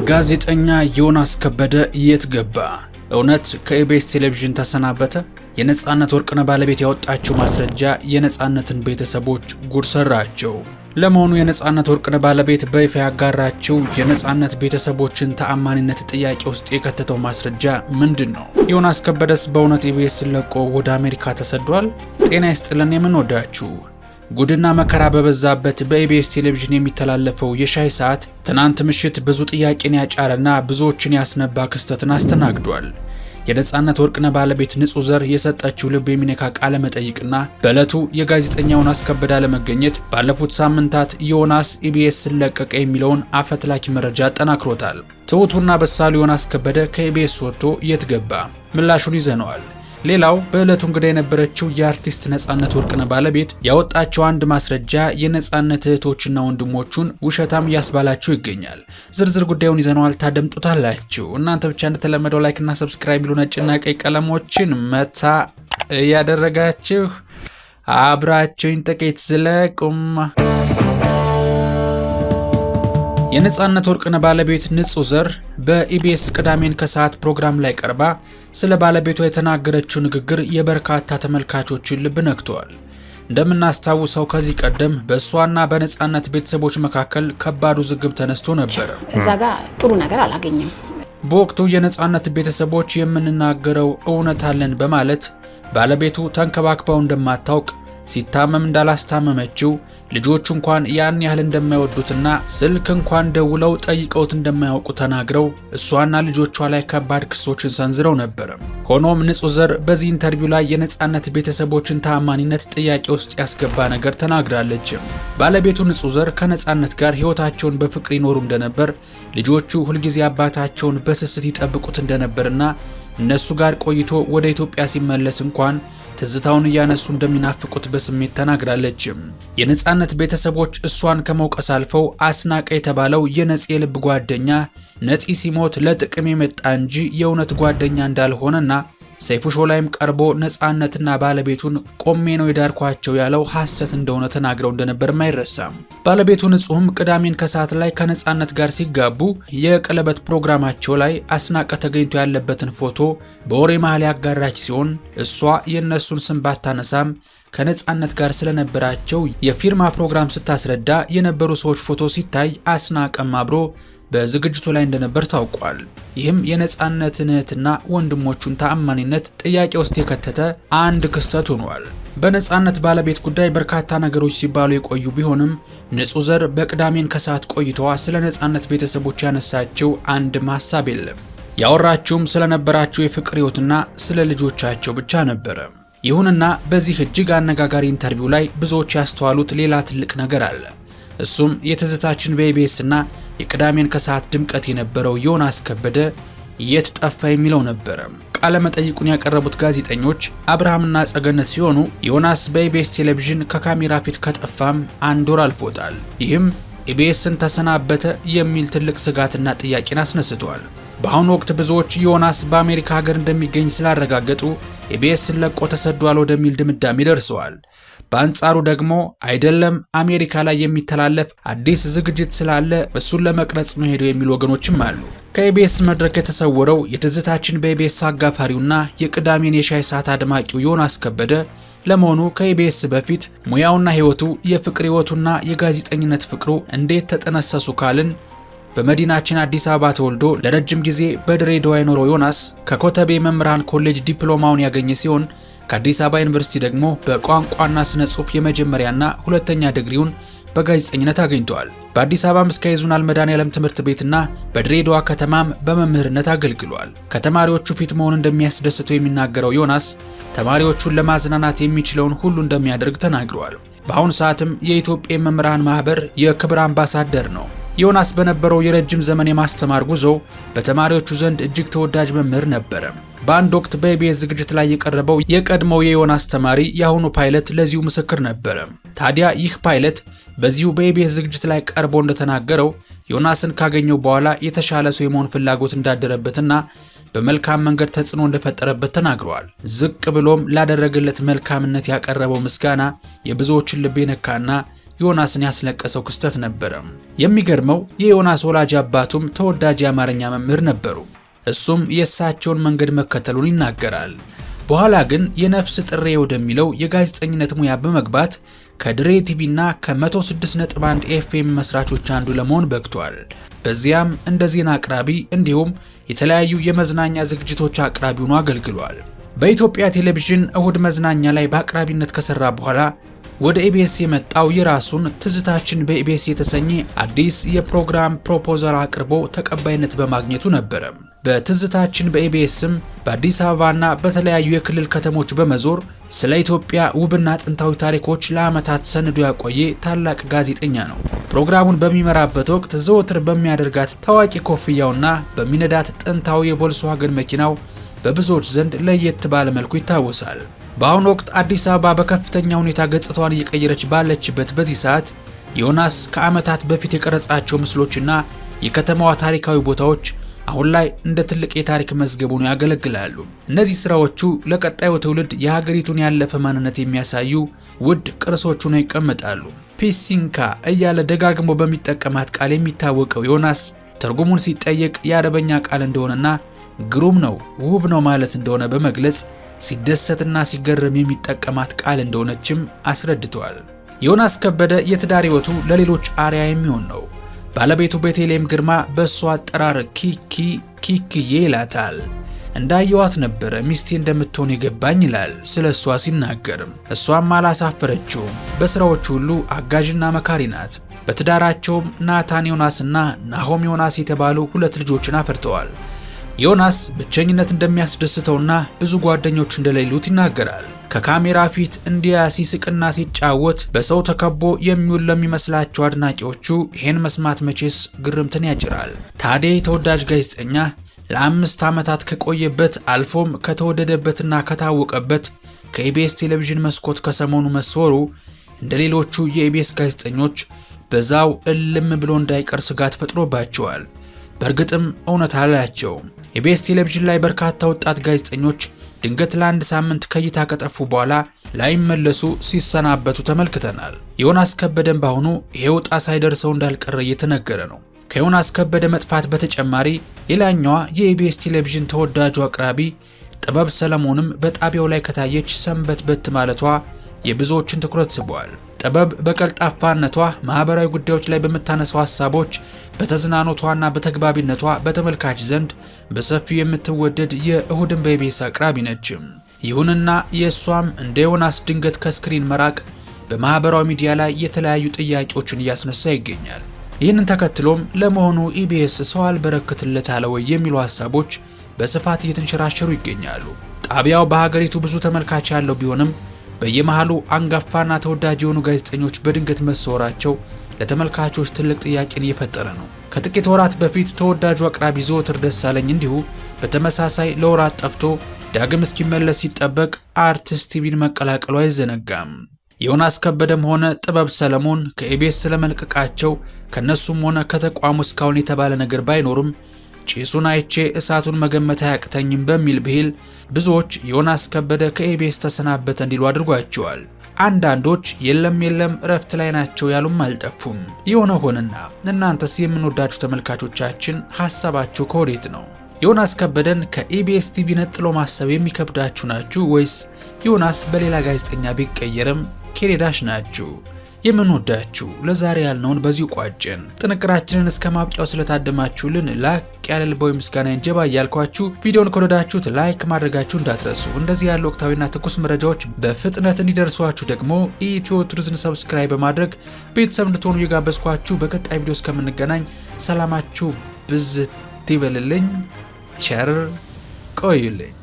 ጋዜጠኛ ዮናስ ከበደ የት ገባ? እውነት ከኢቢኤስ ቴሌቪዥን ተሰናበተ? የነጻነት ወርቅነህ ባለቤት ያወጣችው ማስረጃ የነጻነትን ቤተሰቦች ጉድ ሰራቸው። ለመሆኑ የነጻነት ወርቅነህ ባለቤት በይፋ ያጋራችው የነጻነት ቤተሰቦችን ተአማኒነት ጥያቄ ውስጥ የከተተው ማስረጃ ምንድነው? ዮናስ ከበደስ በእውነት ኢቢኤስ ለቆ ወደ አሜሪካ ተሰዷል? ጤና ይስጥልን የምንወዳችሁ ጉድና መከራ በበዛበት በኢቢኤስ ቴሌቪዥን የሚተላለፈው የሻይ ሰዓት ትናንት ምሽት ብዙ ጥያቄን ያጫረና ብዙዎችን ያስነባ ክስተትን አስተናግዷል። የነጻነት ወርቅነህ ባለቤት ንጹህ ዘር የሰጠችው ልብ የሚነካ ቃለ መጠይቅና በዕለቱ የጋዜጠኛ ዮናስ ከበደ አለመገኘት ባለፉት ሳምንታት ዮናስ ኢቢኤስ ለቀቀ የሚለውን አፈትላኪ መረጃ አጠናክሮታል። ትሁቱና በሳሉ ዮናስ ከበደ ከኢቢኤስ ወጥቶ የት ገባ? ምላሹን ይዘነዋል። ሌላው በዕለቱ እንግዳ የነበረችው የአርቲስት ነጻነት ወርቅነህ ባለቤት ያወጣቸው አንድ ማስረጃ የነጻነት እህቶችና ወንድሞቹን ውሸታም ያስባላቸው ይገኛል። ዝርዝር ጉዳዩን ይዘነዋል፣ ታደምጡታላችሁ። እናንተ ብቻ እንደተለመደው ላይክ እና ሰብስክራይብ ቢሉ ነጭና ቀይ ቀለሞችን መታ እያደረጋችሁ አብራችሁኝ ጥቂት ዝለቁም። የነጻነት ወርቅነህ ባለቤት ንጹህ ዘር በኢቢኤስ ቅዳሜን ከሰዓት ፕሮግራም ላይ ቀርባ ስለ ባለቤቷ የተናገረችው ንግግር የበርካታ ተመልካቾችን ልብ ነክቷል። እንደምናስታውሰው ከዚህ ቀደም በእሷና በነጻነት ቤተሰቦች መካከል ከባድ ውዝግብ ተነስቶ ነበር። እዛ ጋር ጥሩ ነገር አላገኘም። በወቅቱ የነጻነት ቤተሰቦች የምንናገረው እውነት አለን በማለት ባለቤቱ ተንከባክባው እንደማታውቅ ሲታመም እንዳላስታመመችው ልጆቹ እንኳን ያን ያህል እንደማይወዱትና ስልክ እንኳን ደውለው ጠይቀውት እንደማያውቁ ተናግረው እሷና ልጆቿ ላይ ከባድ ክሶችን ሰንዝረው ነበር። ሆኖም ንጹህ ዘር በዚህ ኢንተርቪው ላይ የነጻነት ቤተሰቦችን ተአማኒነት ጥያቄ ውስጥ ያስገባ ነገር ተናግራለች። ባለቤቱ ንጹህ ዘር ከነጻነት ጋር ህይወታቸውን በፍቅር ይኖሩ እንደነበር፣ ልጆቹ ሁልጊዜ አባታቸውን በስስት ይጠብቁት እንደነበርና እነሱ ጋር ቆይቶ ወደ ኢትዮጵያ ሲመለስ እንኳን ትዝታውን እያነሱ እንደሚናፍቁት በስሜት ተናግራለች። የነጻነት ቤተሰቦች እሷን ከመውቀስ አልፈው አስናቀ የተባለው የነጽ የልብ ጓደኛ ነፂ ሲሞት ለጥቅም የመጣ እንጂ የእውነት ጓደኛ እንዳልሆነና ሰይፉ ሾው ላይም ቀርቦ ነጻነትና ባለቤቱን ቆሜ ነው የዳርኳቸው ያለው ሐሰት እንደሆነ ተናግረው እንደነበር አይረሳም። ባለቤቱ ንጹህም ቅዳሜን ከሰዓት ላይ ከነጻነት ጋር ሲጋቡ የቀለበት ፕሮግራማቸው ላይ አስናቀ ተገኝቶ ያለበትን ፎቶ በወሬ መሃል ያጋራች ሲሆን እሷ የነሱን ስም ባታነሳም ከነጻነት ጋር ስለነበራቸው የፊርማ ፕሮግራም ስታስረዳ የነበሩ ሰዎች ፎቶ ሲታይ አስናቀም አብሮ በዝግጅቱ ላይ እንደነበር ታውቋል። ይህም የነጻነትን እህትና ወንድሞቹን ተአማኒነት ጥያቄ ውስጥ የከተተ አንድ ክስተት ሆኗል። በነጻነት ባለቤት ጉዳይ በርካታ ነገሮች ሲባሉ የቆዩ ቢሆንም ንጹህ ዘር በቅዳሜን ከሰዓት ቆይተዋ ስለ ነጻነት ቤተሰቦች ያነሳቸው አንድም ሐሳብ የለም። ያወራችውም ስለነበራቸው የፍቅር ህይወትና ስለ ልጆቻቸው ብቻ ነበረ። ይሁንና በዚህ እጅግ አነጋጋሪ ኢንተርቪው ላይ ብዙዎች ያስተዋሉት ሌላ ትልቅ ነገር አለ። እሱም የትዝታችን በኢቢኤስ እና የቅዳሜን ከሰዓት ድምቀት የነበረው ዮናስ ከበደ የት ጠፋ የሚለው ነበር። ቃለ መጠይቁን ያቀረቡት ጋዜጠኞች አብርሃምና ጸገነት ሲሆኑ ዮናስ በኢቢኤስ ቴሌቪዥን ከካሜራ ፊት ከጠፋም አንድ ወር አልፎታል። ይህም ኢቢኤስን ተሰናበተ የሚል ትልቅ ስጋትና ጥያቄን አስነስቷል። በአሁኑ ወቅት ብዙዎች ዮናስ በአሜሪካ ሀገር እንደሚገኝ ስላረጋገጡ ኢቢኤስን ለቆ ተሰዷል ወደሚል ድምዳሜ ደርሰዋል። በአንጻሩ ደግሞ አይደለም አሜሪካ ላይ የሚተላለፍ አዲስ ዝግጅት ስላለ እሱን ለመቅረጽ ነው ሄደው የሚሉ ወገኖችም አሉ። ከኢቢኤስ መድረክ የተሰወረው የትዝታችን በኢቢኤስ አጋፋሪውና የቅዳሜን የሻይ ሰዓት አድማቂው ዮናስ ከበደ ለመሆኑ ከኢቢኤስ በፊት ሙያውና ህይወቱ የፍቅር ህይወቱና የጋዜጠኝነት ፍቅሩ እንዴት ተጠነሰሱ ካልን በመዲናችን አዲስ አበባ ተወልዶ ለረጅም ጊዜ በድሬዳዋ የኖረው ዮናስ ከኮተቤ መምህራን ኮሌጅ ዲፕሎማውን ያገኘ ሲሆን ከአዲስ አበባ ዩኒቨርሲቲ ደግሞ በቋንቋና ስነ ጽሑፍ የመጀመሪያና ሁለተኛ ዲግሪውን በጋዜጠኝነት አግኝቷል። በአዲስ አበባ ምስካየ ኅዙናን መድኃኔዓለም ትምህርት ቤትና በድሬዳዋ ከተማም በመምህርነት አገልግሏል። ከተማሪዎቹ ፊት መሆን እንደሚያስደስተው የሚናገረው ዮናስ ተማሪዎቹን ለማዝናናት የሚችለውን ሁሉ እንደሚያደርግ ተናግሯል። በአሁኑ ሰዓትም የኢትዮጵያ መምህራን ማህበር የክብር አምባሳደር ነው። ዮናስ በነበረው የረጅም ዘመን የማስተማር ጉዞ በተማሪዎቹ ዘንድ እጅግ ተወዳጅ መምህር ነበረ። በአንድ ወቅት በኢቢኤስ ዝግጅት ላይ የቀረበው የቀድሞው የዮናስ ተማሪ የአሁኑ ፓይለት ለዚሁ ምስክር ነበረ። ታዲያ ይህ ፓይለት በዚሁ በኢቢኤስ ዝግጅት ላይ ቀርቦ እንደተናገረው ዮናስን ካገኘው በኋላ የተሻለ ሰው የመሆን ፍላጎት እንዳደረበትና በመልካም መንገድ ተጽዕኖ እንደፈጠረበት ተናግሯል። ዝቅ ብሎም ላደረገለት መልካምነት ያቀረበው ምስጋና የብዙዎችን ልብ የነካና ዮናስን ያስለቀሰው ክስተት ነበረ። የሚገርመው የዮናስ ወላጅ አባቱም ተወዳጅ የአማርኛ መምህር ነበሩ። እሱም የእሳቸውን መንገድ መከተሉን ይናገራል። በኋላ ግን የነፍስ ጥሬ ወደሚለው የጋዜጠኝነት ሙያ በመግባት ከድሬ ቲቪና ከ106.1 ኤፍኤም መስራቾች አንዱ ለመሆን በቅቷል። በዚያም እንደ ዜና አቅራቢ እንዲሁም የተለያዩ የመዝናኛ ዝግጅቶች አቅራቢ ሆኖ አገልግሏል። በኢትዮጵያ ቴሌቪዥን እሁድ መዝናኛ ላይ በአቅራቢነት ከሰራ በኋላ ወደ ኢቢኤስ የመጣው የራሱን ትዝታችን በኢቢኤስ የተሰኘ አዲስ የፕሮግራም ፕሮፖዛል አቅርቦ ተቀባይነት በማግኘቱ ነበረ። በትዝታችን በኢቢኤስም በአዲስ አበባና በተለያዩ የክልል ከተሞች በመዞር ስለ ኢትዮጵያ ውብና ጥንታዊ ታሪኮች ለዓመታት ሰንዶ ያቆየ ታላቅ ጋዜጠኛ ነው። ፕሮግራሙን በሚመራበት ወቅት ዘወትር በሚያደርጋት ታዋቂ ኮፍያውና በሚነዳት ጥንታዊ የቮልስዋገን መኪናው በብዙዎች ዘንድ ለየት ባለ መልኩ ይታወሳል። በአሁኑ ወቅት አዲስ አበባ በከፍተኛ ሁኔታ ገጽታዋን እየቀየረች ባለችበት በዚህ ሰዓት ዮናስ ከዓመታት በፊት የቀረጻቸው ምስሎችና የከተማዋ ታሪካዊ ቦታዎች አሁን ላይ እንደ ትልቅ የታሪክ መዝገብ ሆነው ያገለግላሉ። እነዚህ ስራዎቹ ለቀጣዩ ትውልድ የሀገሪቱን ያለፈ ማንነት የሚያሳዩ ውድ ቅርሶች ሆነው ይቀመጣሉ። ፒሲንካ እያለ ደጋግሞ በሚጠቀማት ቃል የሚታወቀው ዮናስ ትርጉሙን ሲጠየቅ የአረበኛ ቃል እንደሆነና ግሩም ነው፣ ውብ ነው ማለት እንደሆነ በመግለጽ ሲደሰትና ሲገረም የሚጠቀማት ቃል እንደሆነችም አስረድቷል። ዮናስ ከበደ የትዳር ሕይወቱ ለሌሎች አርአያ የሚሆን ነው። ባለቤቱ ቤተልሔም ግርማ በእሷ አጠራር ኪክዬ ይላታል። እንዳየዋት ነበረ ሚስቴ እንደምትሆን የገባኝ ይላል ስለ እሷ ሲናገርም። እሷም አላሳፈረችውም። በስራዎች ሁሉ አጋዥና መካሪ ናት። በትዳራቸውም ናታን ዮናስና ናሆም ዮናስ የተባሉ 2 ልጆችን አፍርተዋል። ዮናስ ብቸኝነት እንደሚያስደስተውና ብዙ ጓደኞች እንደሌሉት ይናገራል። ከካሜራ ፊት እንዲያ ሲስቅና ሲጫወት በሰው ተከቦ የሚውል ለሚመስላቸው አድናቂዎቹ ይሄን መስማት መቼስ ግርምትን ያጭራል። ታዲያ ተወዳጅ ጋዜጠኛ ለ5 ዓመታት ከቆየበት አልፎም ከተወደደበትና ከታወቀበት ከኢቢኤስ ቴሌቪዥን መስኮት ከሰሞኑ መሰወሩ እንደሌሎቹ የኢቢኤስ ጋዜጠኞች በዛው እልም ብሎ እንዳይቀር ስጋት ፈጥሮባቸዋል። በእርግጥም እውነት አላቸው። ኢቢኤስ ቴሌቪዥን ላይ በርካታ ወጣት ጋዜጠኞች ድንገት ለአንድ ሳምንት ከእይታ ከጠፉ በኋላ ላይመለሱ ሲሰናበቱ ተመልክተናል። ዮናስ ከበደም በአሁኑ ይሄ ዕጣ ሳይደርሰው እንዳልቀረ እየተነገረ ነው። ከዮናስ ከበደ መጥፋት በተጨማሪ ሌላኛዋ የኢቢኤስ ቴሌቪዥን ተወዳጁ አቅራቢ ጥበብ ሰለሞንም በጣቢያው ላይ ከታየች ሰንበትበት ማለቷ የብዙዎችን ትኩረት ስቧል። ጥበብ በቀልጣፋነቷ ማህበራዊ ጉዳዮች ላይ በምታነሳው ሐሳቦች በተዝናኖቷና በተግባቢነቷ በተመልካች ዘንድ በሰፊው የምትወደድ የእሁድን በኢቢኤስ አቅራቢ ነች። ይሁንና የእሷም እንደ ዮናስ ድንገት ከስክሪን መራቅ በማህበራዊ ሚዲያ ላይ የተለያዩ ጥያቄዎችን እያስነሳ ይገኛል። ይህንን ተከትሎም ለመሆኑ ኢቢኤስ ሰው አልበረክትለት አለ ወይ የሚሉ ሐሳቦች በስፋት እየተንሸራሸሩ ይገኛሉ። ጣቢያው በሀገሪቱ ብዙ ተመልካች ያለው ቢሆንም በየመሃሉ አንጋፋና ተወዳጅ የሆኑ ጋዜጠኞች በድንገት መሰወራቸው ለተመልካቾች ትልቅ ጥያቄን እየፈጠረ ነው። ከጥቂት ወራት በፊት ተወዳጁ አቅራቢ ዘወትር ደሳለኝ እንዲሁ በተመሳሳይ ለወራት ጠፍቶ ዳግም እስኪመለስ ሲጠበቅ አርቲስት ቲቪን መቀላቀሉ አይዘነጋም። ዮናስ ከበደም ሆነ ጥበብ ሰለሞን ከኢቢኤስ ስለመልቀቃቸው ከነሱም ሆነ ከተቋሙ እስካሁን የተባለ ነገር ባይኖርም ጭሱን አይቼ እሳቱን መገመት አያቅተኝም በሚል ብሂል ብዙዎች ዮናስ ከበደ ከኢቢኤስ ተሰናበተ እንዲሉ አድርጓቸዋል። አንዳንዶች የለም እረፍት ላይ ናቸው ያሉም አልጠፉም። የሆነ ሆነና እናንተስ የምንወዳችሁ ተመልካቾቻችን ሐሳባችሁ ከወዴት ነው? ዮናስ ከበደን ከኢቢኤስ ቲቪ ነጥሎ ማሰብ የሚከብዳችሁ ናችሁ ወይስ ዮናስ በሌላ ጋዜጠኛ ቢቀየርም ኬሬዳሽ ናችሁ? የምንወዳችሁ ለዛሬ ያልነውን በዚሁ ቋጨን። ጥንቅራችንን እስከ ማብቂያው ስለታደማችሁልን ላክ ያለ ልባዊ ምስጋና እንጀባ እያልኳችሁ ቪዲዮውን ከወደዳችሁት ላይክ ማድረጋችሁ እንዳትረሱ። እንደዚህ ያሉ ወቅታዊና ትኩስ መረጃዎች በፍጥነት እንዲደርሷችሁ ደግሞ ኢትዮ ቱሪዝም ሰብስክራይብ በማድረግ ቤተሰብ እንድትሆኑ እየጋበዝኳችሁ በቀጣይ ቪዲዮ እስከምንገናኝ ሰላማችሁ ብዝት ይበልልኝ። ቸር ቆዩልኝ።